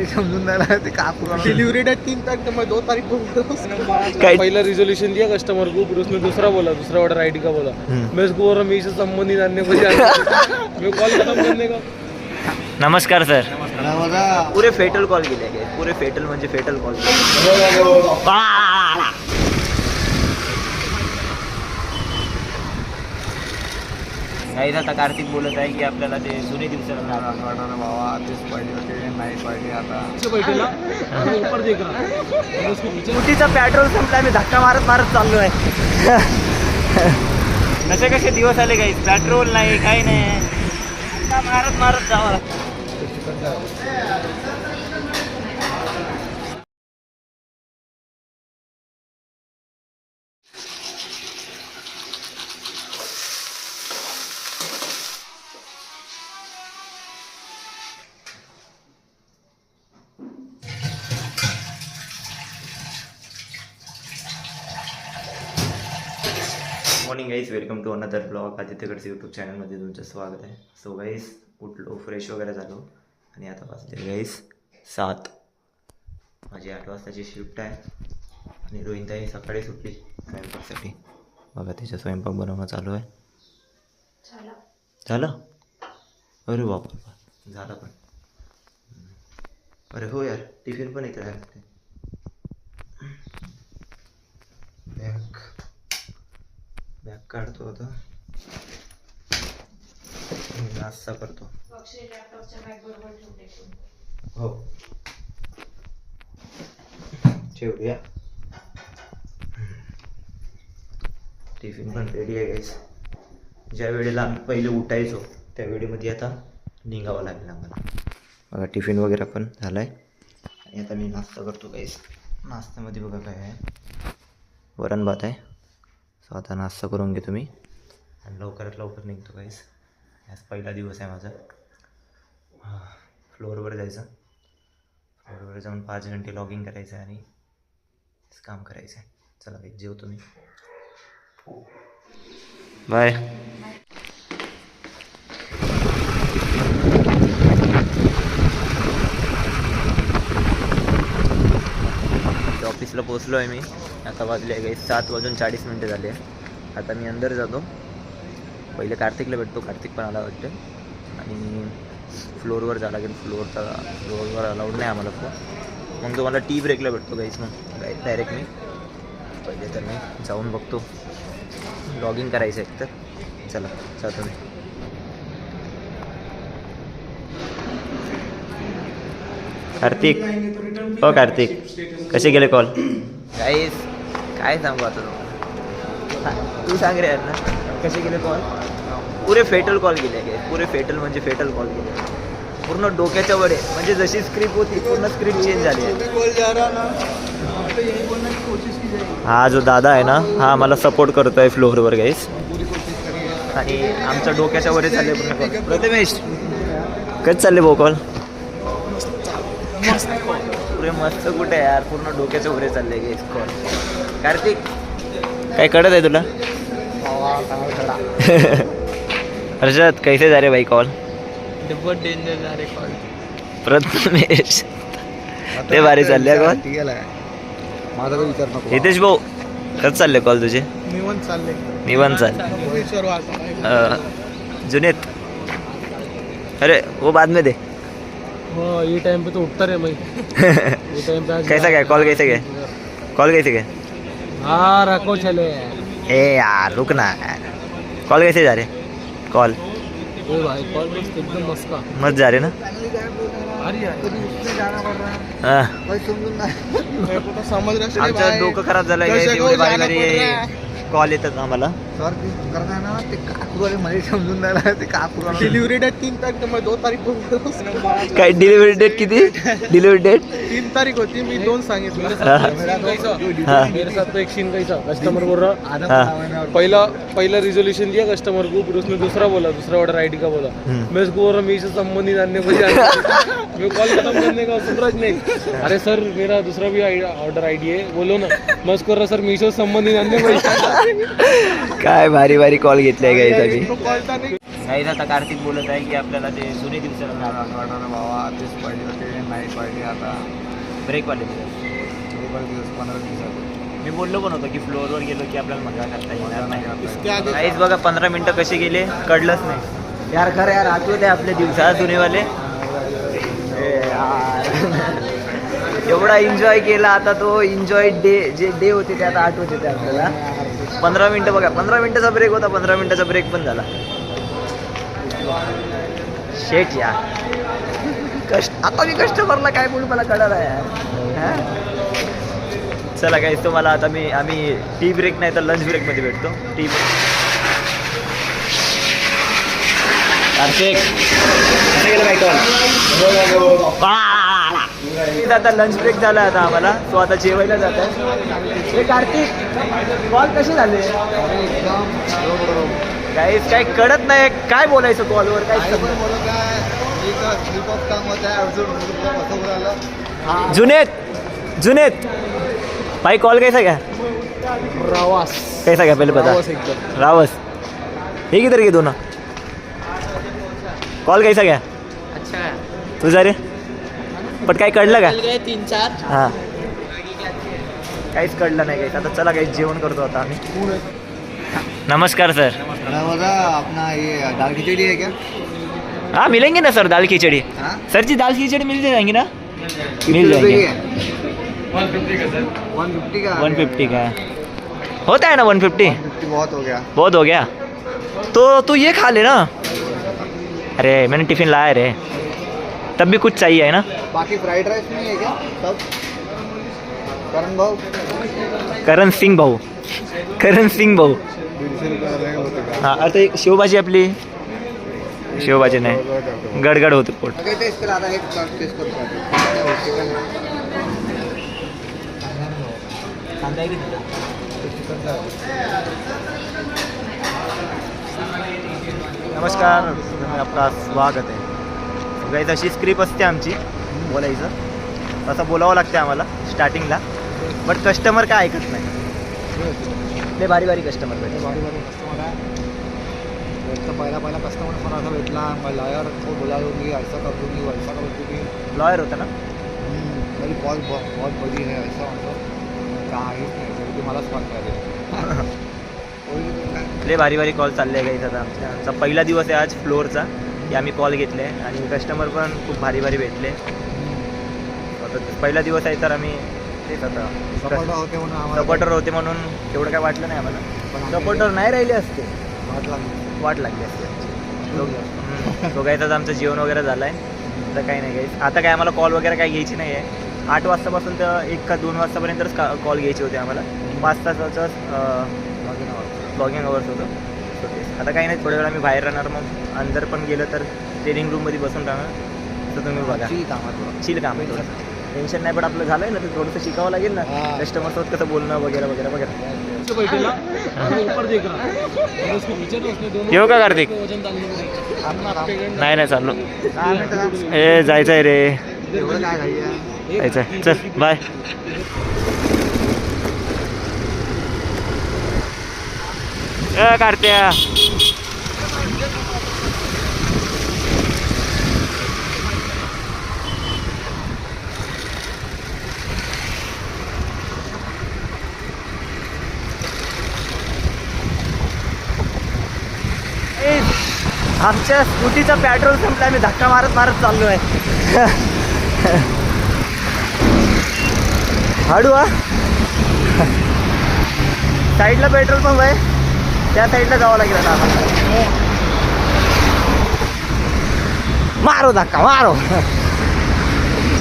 समजून जायला ते का डिलीवरी डेट 3 तारीख तो मैं 2 तारीख बोल काय पहला रिजोल्यूशन दिया कस्टमर को, फिर उसने दूसरा बोला, दूसरा ऑर्डर आईडी का बोला। मैं उसको बोल रहा हूँ इससे संबंधित अन्य कुछ मैं कॉल खत्म करने का। नमस्कार सर. पुरे फेटल कॉल केले गे, पुरे फेटल म्हणजे फेटल कॉल. काही आता कार्तिक बोलत आहे की आपल्याला ते जुने दिवसाला बाबा तेच पाहिजे होते, नाही पाहिजे आता. ऊपर देख रहा स्कूटीचा पेट्रोल संपला, मी धक्का मारत मारत चाललो आहे. कसे कसे दिवस आले काही पेट्रोल नाही काही नाही, धक्का मारत मारत जावं लागतं. Morning guys, welcome to another blog. आदित्यकडचे यूट्यूब चॅनलमध्ये तुमचं स्वागत आहे. सो गाईज उठलो, फ्रेश वगैरे झालो आणि आता वाजले गाईज 7. माझी 8 वाजताची शिफ्ट आहे आणि रोहिणताई सकाळी सुटली स्वयंपाकसाठी. बघा तिचा स्वयंपाक बनवणं चालू आहे. झालं? अरे बाबा झालं पण. अरे हो यार, टिफिन पण इथे आहे. बॅग काढतो आता, नाश्ता करतो. हो ठेवूया. टिफिन पण रेडी आहे गाईस. ज्या वेळेला आम्ही पहिले उठायचो त्या वेळेमध्ये आता निघावं लागेल आम्हाला. बघा टिफिन वगैरे पण झाला आहे आणि आता मी नाश्ता करतो गाईस. नाश्त्यामध्ये बघा काय आहे, वरण भात आहे. सो आता नाश्ता करून घेतो मी आणि लवकरात लवकर निघतो गाईस. आज पहिला दिवस आहे माझा. फ्लोअरवर जायचं, फ्लोअरवर जाऊन 5 घंटे लॉगिंग करायचं आहे आणि काम करायचं आहे. चला गाईस, जेवतो मी. बाय. ऑफिसला पोचलो आहे मी. आता वाजले आहे गाईस 7:40 झाले. आता मी अंदर जातो. पहिले कार्तिकला भेटतो, कार्तिक पण आला वाटतं. आणि फ्लोअरवर जावं लागेल. फ्लोअरवर अलाउड नाही आम्हाला फोन. मग तुम्हाला टी ब्रेकला भेटतो गाईस. मग डायरेक्ट मी पहिले तर मी जाऊन बघतो, लॉगिंग करायचं आहे. तर चला जातो मी. कार्तिक, हो कार्तिक, कसे गेले कॉल? गाईस काय सांगू आता तुम्हाला, तू सांग रे यार ना. कसे गेले कॉल? पुरे फेटल कॉल केले गे, पुरे फेटल म्हणजे फेटल कॉल केले. पूर्ण डोक्याच्या वडे, म्हणजे जशी स्क्रिप्ट होती पूर्ण स्क्रिप्ट चेंज झाली आहे. हा जो दादा आहे ना, हा मला सपोर्ट करतो आहे फ्लोअरवर गाईस. आणि आमच्या डोक्याच्या वडे चालले पूर्ण. प्रथमेश कधी चालले भाऊ कॉल? पुरे मस्त कुठे यार, पूर्ण डोक्याच्या वरे चालले गे कॉल. कार्तिक काय कळत आहे तुला? अर्षद कैसे जा रे भाई कॉल? बहुत डेंजर जा रे कॉल. प्रथमेश ते भारी चालले कॉल. माझा काही विचार नको. हितेश भाऊ कसं चालले कॉल तुझे? निवांत चालले. निवांत चाल. जुनेद अरे वो बाद में दे. हाँ ये टाइम पे तो उठता रहे मैं ये टाइम पे कैसा गया कॉल? कैसे गया कॉल? कैसे गया? हाँ रखो चले ए यार रुक ना यार. कॉल कैसे जा रहे? कॉल ए भाई कॉल एकदम मस्त का मस्त जा रहे ना. हाँ आमचं डोकं खराब झालं आहे. एवढे बारी बारी कॉल येतात आम्हाला. सर करताय ना ते का करू मला समजून जायला ते का करू. डिलीवरी डेट 3 तारीख तो मैं 2 तारीख बोल. काय डिलिव्हरी डेट किती? डिलिव्हरी डेट 3 तारीख होती, मी 2 सांगितलं. मेरे साथ तो एक सीन कैसा, कस्टमर बोल रहा पहला रिजोल्यूशन दिया कस्टमर को, फिर उसने दूसरा बोला, दूसरा ऑर्डर आईडी का बोला. मैं उसको बोल रहा हूँ इससे संबंधित अन्य कुछ मैं कॉल खत्म करने का सुन रहा नहीं. अरे सर मेरा दूसरा भी ऑर्डर आईडी है, बोलो ना. मैं उसको बोल रहा सर मीशो संबंधित अन्य कुछ. काय भारी भारी कॉल घेतलाय गाईज. कॉलता नाही. गाईज आता कार्तिक बोलत आहे की आपल्याला ते जुने दिवसाला बाबा तेच पाहिजे होते, नाईट पार्टी आता ब्रेकवाले दिवस. दिवस 15 दिवसात मी बोललो पण होतो की फ्लोअरवर गेलो की आपल्याला मजा करता येणार नाही. इसके आगे काहीच बघा 15 मिनटं कशी गेले कळलंच नाही. यार खरं यार आठवत आहे आपले दिवस जुनेवाले. एवढा एन्जॉय केला. आता तो एन्जॉय जे डे होते ते आता आठवत येते आपल्याला. 15 मिनटं बघा, 15 मिनटाचा ब्रेक होता, 15 मिनटाचा ब्रेक पण झाला. शेट यार आता मी कस्टमरला काय बोलू मला कळालं यार. हा? चला काय तुम्हाला आता आम्ही टी ब्रेक नाही तर लंच ब्रेकमध्ये भेटतो. टी ब्रेक कार्तिक आता लंच ब्रेक झाला आता आम्हाला. तो आता जेवायला जात आहे. हे कार्तिक कॉल कसे झाले काहीच काही कळत नाही. काय बोलायचं कॉलवर काय जुनेद भाई कॉल कैसा गया? रावास कैसा गया पहले बता. एकदम रावस हे किधर गे दोनों. कॉल कैसा गया? अच्छा तुझा रे पण काय कळलं का? गए 3-4. हां काहीच कळलं नाही. काही आता चला काही जेवण करतो आता आम्ही. नमस्कार सर. बघा अपना ये दाल खिचड़ी है क्या? हाँ मिलेंगे ना सर दाल खिचड़ी. हाँ सर जी दाल खिचड़ी मिल जाएंगी ना? कितने मिल रुपए की जाएंगे. है? 150 का सर. 150 का 150 का होता है ना 150. 150 बहुत हो गया. बहुत हो गया तो तू ये खा ले ना. अरे मैंने टिफिन लाया रे. तब भी कुछ चाहिए है ना. बाकी फ्राइड राइस नहीं है क्या सब? करण भाऊ करण सिंग भाऊ. 150 रुपये होते का? हां आता एक शेवभाजी आपली. शेवभाजी नाही गडगड होते पोट. काही टेस्ट करा आता. एक टेस्ट करतो. नमस्कार आपला स्वागत आहे. काही तशी स्क्रिप्ट असते आमची बोलायचं. तसं बोलावं लागते आम्हाला स्टार्टिंगला. बट कस्टमर काय ऐकत नाही. लय भारी भारी कस्टमर भेटले. कस्टमर आहे. एक तर पहिला कस्टमर पण असा भेटला. मला लॉयर को बोला दूंगी ऐसा कर दूंगी वैसा कर दूंगी. लॉयर होता ना. मेरी कॉल बहुत बड़ी है ऐसा मतलब काहीच नाही. शेवटी मलाच कॉल करायला. लय भारी भारी कॉल चालले आहे काही आता आमचा पहिला दिवस आहे आज फ्लोअरचा की आम्ही कॉल घेतले आणि कस्टमर पण खूप भारी भारी भेटले. आता पहिला दिवस आहे तर आम्ही तेच आता सपोर्टर होते म्हणून आम्हाला सपोर्टर होते म्हणून तेवढं काय वाटलं नाही आम्हाला. पण सपोर्टर नाही राहिले असते वाट लागली. वाट लागली असते. तो काय तर आमचं जेवण वगैरे झालं आहे. तर काही नाही काही आता काय आम्हाला कॉल वगैरे काही घ्यायची नाही आहे. 8 वाजतापासून तर 1 का 2 वाजतापर्यंतच कॉल घ्यायचे होते आम्हाला. 5 तासाचं लॉगिंग अवर्स होतं. सो तेच आता काही नाही. थोड्या वेळा मी बाहेर राहणार. मग अंदर पण गेलं तर ट्रेनिंग रूममध्ये बसून राहणार. तर तुम्ही बघा चिल काम आहे. थोडं टेन्शन नाही. पण आपलं झालं आहे ना ते थोडंसं शिकावं लागेल ना. हां. कस्टमरसोबत कसं बोलणं वगैरे वगैरे वगैरे. बैठेला ऊपर देख रहा है उसके नीचे तो उसने दोनों येऊ का कार्तिक? वजन डालने नाही चाललो. 10 मिनिटं ए जायचं आहे रे. एवढं काय घाई आहे? जायचं आहे. चल बाय. कार्त्या आमच्या स्कूटीचा पेट्रोल संपला. आम्ही धक्का मारत मारत चाललो आहे. हळू हा. साईडला पेट्रोल पंप आहे. त्या साईडला जावं लागेल आता आम्हाला. मारो धक्का मारो.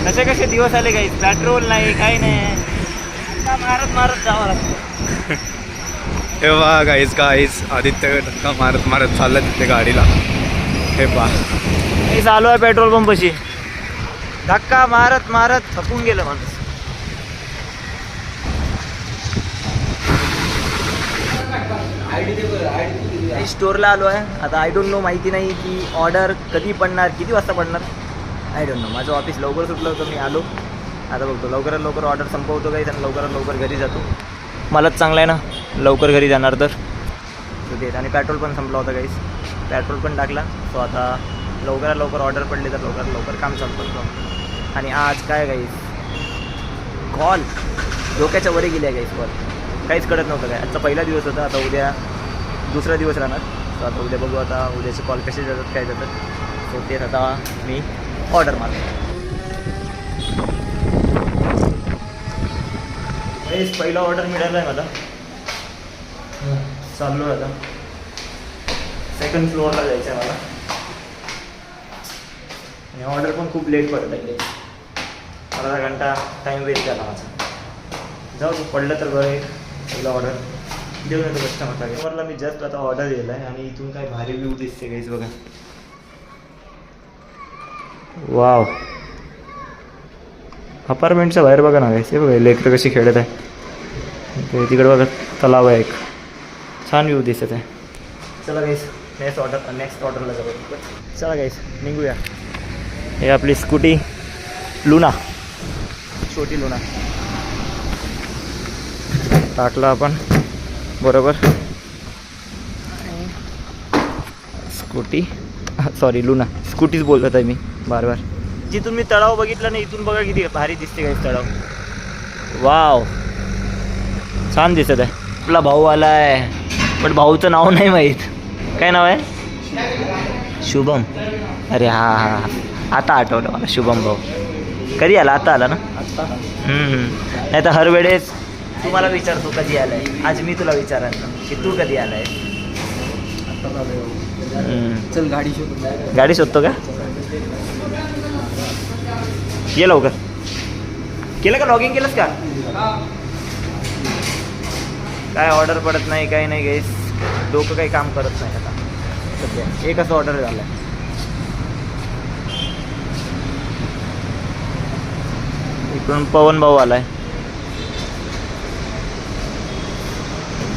कसे कसे दिवस आले काही. पेट्रोल नाही काही नाही. धक्का मारत मारत जावं लागतं. हे बघा गाईस आदित्य धक्का मारत मारत चालला तिथे गाडीला. हे पहा मी चालू आहे पेट्रोल पंपशी. धक्का मारत मारत थकून गेलं माणूस. स्टोअरला आलो आहे आता. आय डोंट नो माहिती नाही की ऑर्डर कधी पडणार किती वाजता पडणार. I don't know. माझं ऑफिस लवकर सुटलं होतं. मी आलो आता बघतो लवकरात लवकर ऑर्डर संपवतो काही आणि लवकरात लवकर घरी जातो. मलाच चांगलं आहे ना लवकर घरी जाणार तर. सो तेच. आणि पेट्रोल पण संपला होता काहीच. पेट्रोल पण टाकला. सो आता लवकरात लवकर ऑर्डर पडली तर लवकरात लवकर काम चालू करतो. आणि आज काय गाईस कॉल डोक्याच्या वरी गेली आहे गाईस कॉल. काहीच कळत नव्हतं काय. आजचा पहिला दिवस होता, आता उद्या दुसरा दिवस राहणार. सो आता उद्या बघू आता उद्याचे कॉल कसे जातात काय जातात. सो ते आता मी ऑर्डर मारतो. पहिला ऑर्डर मिळाला आहे मला. चाललो आहे आता. सेकंड फ्लोअरला जायचं आहे मला. आणि ऑर्डर पण खूप लेट पडत आहे. अर्धा घंटा टाईम वेस्ट झाला माझा. जाऊ पडलं तर बरं आहे. पहिला ऑर्डर देऊन येतो कस्टमरला. कस्टमरला मी जस्ट आता ऑर्डर दिला आहे आणि इथून काय भारी व्ह्यू दिसते गाईस बघा. वाव, अपार्टमेंटच्या बाहेर बघा ना गाईस. हे बघा लेकरं कशी खेळत आहे. तिकडे बघा तलाव आहे एक. छान व्ह्यू दिसत आहे. चला गाईस नेक्स्ट ऑर्डरला जाऊ. चला गाईस निघूया. हे आपली स्कूटी लुना, छोटी लुना टाकला आपण बरोबर. स्कूटी सॉरी लुना, स्कूटीच बोलत आहे मी बार बार. जिथून मी तळाव बघितला नाही इथून बघा किती भारी दिसते गाईस तळाव. वाव, छान दिसत आहे. आपला भाऊ आला आहे पण भाऊचं नाव नाही माहीत. काय नाव आहे? शुभम. अरे हां हां आता आठवलं मला. शुभम भाऊ कधी आला? आता आला ना. नाही तर हर वेळेस तू मला विचारतो कधी आलाय. आज मी तुला विचारणार की तू कधी आलाय. चल गाडी शोधून. गाडी शोधतो का? ये लवकर. केलं का? लॉगिंग केलंस का? काय ऑर्डर पडत नाही काही नाही गाईस. डोकं काही काम करत नाही आता सध्या. एकच ऑर्डर झालं आहे. इकडून पवन भाऊ आलाय.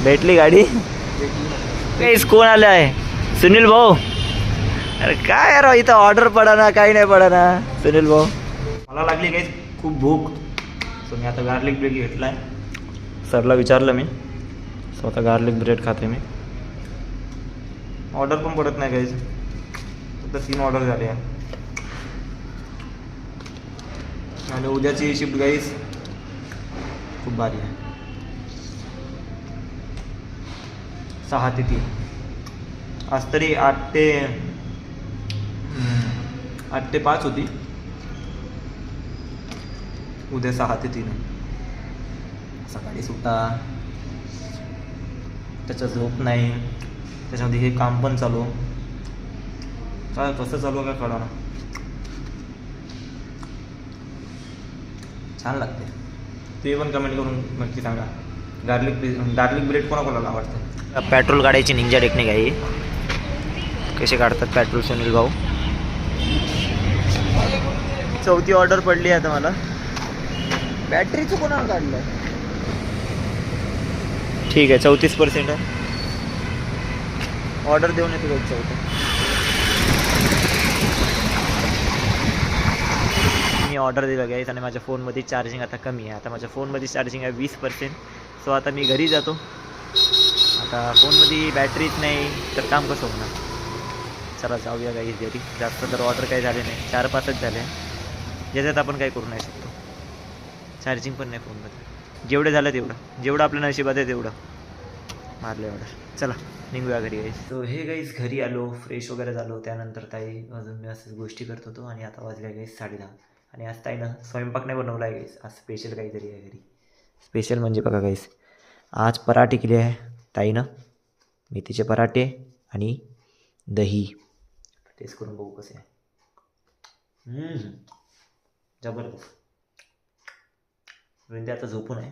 भेटली गाडी. काहीच कोण आलं आहे? सुनील भाऊ. अरे काय यार इथं ऑर्डर पडा ना काही नाही पडा ना. सुनील भाऊ मला लागली काही खूप भूक. सो मी आता गार्लिक ब्रेड घेतला आहे. सरला विचारलं मी. सो आता गार्लिक ब्रेड खाते मी. ऑर्डर पण पडत नाही काहीच. फक्त 3 ऑर्डर झाले आहे. आणि उद्याची शिफ्ट गाईस खूप भारी आहे. 6 ते 3. आज तरी 8 ते 5 होती. उद्या 6 ते 3 आहे. सकाळी सुटा, त्याच्यात झोप नाही, त्याच्यामध्ये हे काम पण चालू. काय कसं चालू काय कळा ना. छान लागते. ते पण कमेंट करून नक्की सांगा. गार्लिक ब्रेड कोणाकोणाला आवडतं. पेट्रोल काढायची निंजा टेक्निक आहे. कसे काढतात पेट्रोल सुनील भाऊ. 4थी ऑर्डर पडली आहे आता मला. बॅटरीचं कोणाला काढलं? ठीक आहे 34% आहे. ऑर्डर देऊन येतो रोजचं होतं. मी ऑर्डर दिलं गाईस आणि माझ्या फोनमध्ये चार्जिंग आता कमी आहे. आता माझ्या फोनमध्ये चार्जिंग आहे 20%. सो आता मी घरी जातो. आता फोनमध्ये बॅटरीच नाही तर काम कसं होणार. चला जाऊया गाईस घरी. जास्त तर ऑर्डर काही झाले नाही. 4-5च झाले ज्याच्यात आपण काही करू नाही शकतो. चार्जिंग पण नाही फोनमध्ये. जेवढे झालं तेवढं, जेवढं आपल्या नशिबात आहे तेवढं मारलं ऑर्डर. चला निघूया घरी गाईस. सो हे गाईस घरी आलो, फ्रेश वगैरे झालो. त्यानंतर ताई अजून मी असंच गोष्टी करत होतो आणि आता वाजल्या गाईस 10:30. आणि आज ताईनं स्वयंपाक नाही बनवला आहे गाईस. आज स्पेशल काहीतरी आहे घरी. स्पेशल म्हणजे बघा गाईस आज पराठे केले आहे ताईनं. मेथीचे पराठे आणि दही. टेस्ट करून बघू कसे आहे. जबरदस्त. वृंदे आता झोपून आहे.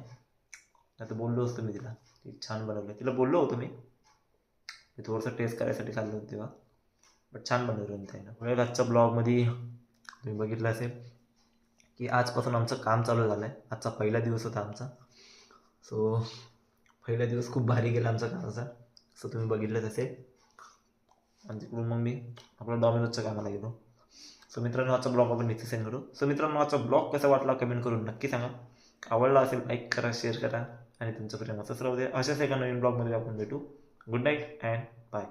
आता बोललो असतो मी तिला की छान बनवलं. तिला बोललो होतो मी थोडंसं टेस्ट करायसाठी खाल्लं होतं तेव्हा. बट छान बनवलं ताईनं. वेळ आजच्या ब्लॉगमध्ये तुम्ही बघितलं असेल की आजपासून आमचं काम चालू झालं आहे. आजचा पहिला दिवस होता आमचा. सो पहिला दिवस खूप भारी गेला आमचा कामाचा. सो तुम्ही बघितलंच असेल. आणि तिकडून मग मी आपल्या डॉमिनोजच्या कामाला गेलो. सो मित्रांनो आजचा ब्लॉग आपण इथे सेंड करू. सो मित्रांनो आजचा ब्लॉग कसा वाटला कमेंट करून नक्की सांगा. आवडला असेल लाईक करा, शेअर करा आणि तुमचं प्रेम असंच राहू दे. अशाच एका नवीन ब्लॉगमध्ये आपण भेटू. Good night and bye.